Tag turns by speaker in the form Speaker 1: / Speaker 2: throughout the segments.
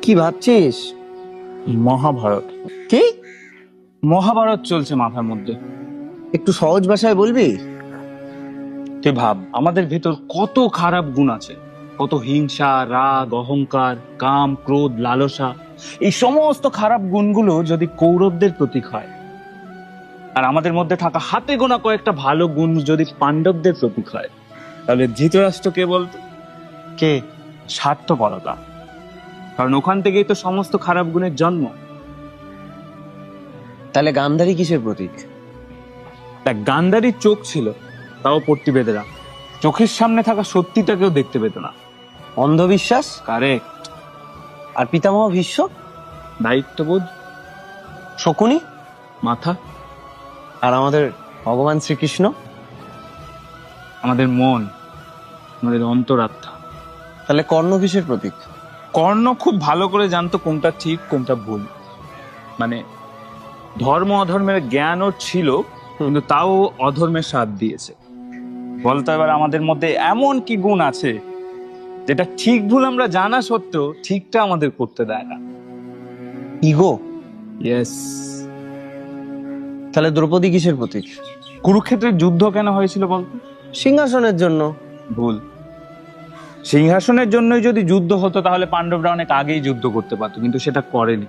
Speaker 1: কি ভাবছিস?
Speaker 2: মহাভারত।
Speaker 1: কি?
Speaker 2: মহাভারত চলছে মাথার মধ্যে।
Speaker 1: একটু সহজ ভাষায় বলবি?
Speaker 2: তুই ভাব, আমাদের ভেতর কত খারাপ গুণ আছে, কত হিংসা, রাগ, অহংকার, কাম, ক্রোধ, লালসা। এই সমস্ত খারাপ গুণগুলো যদি কৌরবদের প্রতীক হয়, আর আমাদের মধ্যে থাকা হাতে গোনা কয়েকটা ভালো গুণ যদি পাণ্ডবদের প্রতীক হয়, তাহলে ধৃতরাষ্ট্র কে বলতো?
Speaker 1: কে?
Speaker 2: স্বার্থপরতা। কারণ ওখান থেকেই তো সমস্ত খারাপ গুণের জন্ম।
Speaker 1: তাহলে গান্ধারী কিসের প্রতীক?
Speaker 2: দেখ, গান্ধারীর চোখ ছিল, তাও পট্টি বেঁধে রাখ। চোখের সামনে থাকা সত্যিটাকেও দেখতে পেত না।
Speaker 1: অন্ধবিশ্বাস।
Speaker 2: কারেক্ট।
Speaker 1: আর পিতামহ ভীষ্ম?
Speaker 2: দায়িত্ববোধ।
Speaker 1: শকুনি?
Speaker 2: মাথা।
Speaker 1: আর আমাদের ভগবান শ্রীকৃষ্ণ?
Speaker 2: আমাদের মন, আমাদের অন্তরাত্মা।
Speaker 1: তাহলে কর্ণ কিসের প্রতীক?
Speaker 2: কর্ণ খুব ভালো করে জানতো কোনটা ঠিক কোনটা ভুল। মানে ধর্ম অধর্মের জ্ঞান ওর ছিল, কিন্তু তাও অধর্মের সাথ দিয়েছে। বলতো এবার আমাদের মধ্যে এমন কি গুণ আছে যেটা ঠিক ভুল আমরা জানা সত্ত্বেও ঠিকটা আমাদের করতে দেয় না?
Speaker 1: ইগো।
Speaker 2: ইয়েস।
Speaker 1: তাহলে দ্রৌপদী কিসের প্রতীক?
Speaker 2: কুরুক্ষেত্রের যুদ্ধ কেন হয়েছিল বলতো?
Speaker 1: সিংহাসনের জন্য।
Speaker 2: ভুল। সিংহাসনের জন্যই যদি যুদ্ধ হতো তাহলে পাণ্ডবরা অনেক আগেই যুদ্ধ করতে পারতো, কিন্তু সেটা করেনি।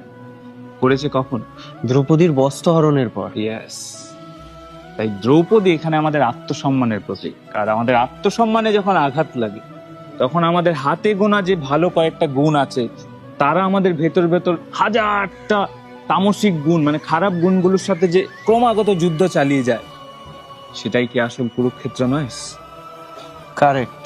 Speaker 2: করেছে কখন?
Speaker 1: দ্রৌপদীর বস্ত্রহরণের পর।
Speaker 2: ইয়েস। তাই দ্রৌপদী এখানে আমাদের আত্মসম্মানের প্রতীক। আর আমাদের আত্মসম্মানে যখন আঘাত লাগে, তখন আমাদের হাতে গোনা যে ভালো কয়েকটা গুণ আছে, তারা আমাদের ভেতর ভেতর হাজারটা তামসিক গুণ, মানে খারাপ গুণগুলোর সাথে যে ক্রমাগত যুদ্ধ চালিয়ে যায়, সেটাই কি আসল কুরুক্ষেত্র নয়?
Speaker 1: কারেক্ট।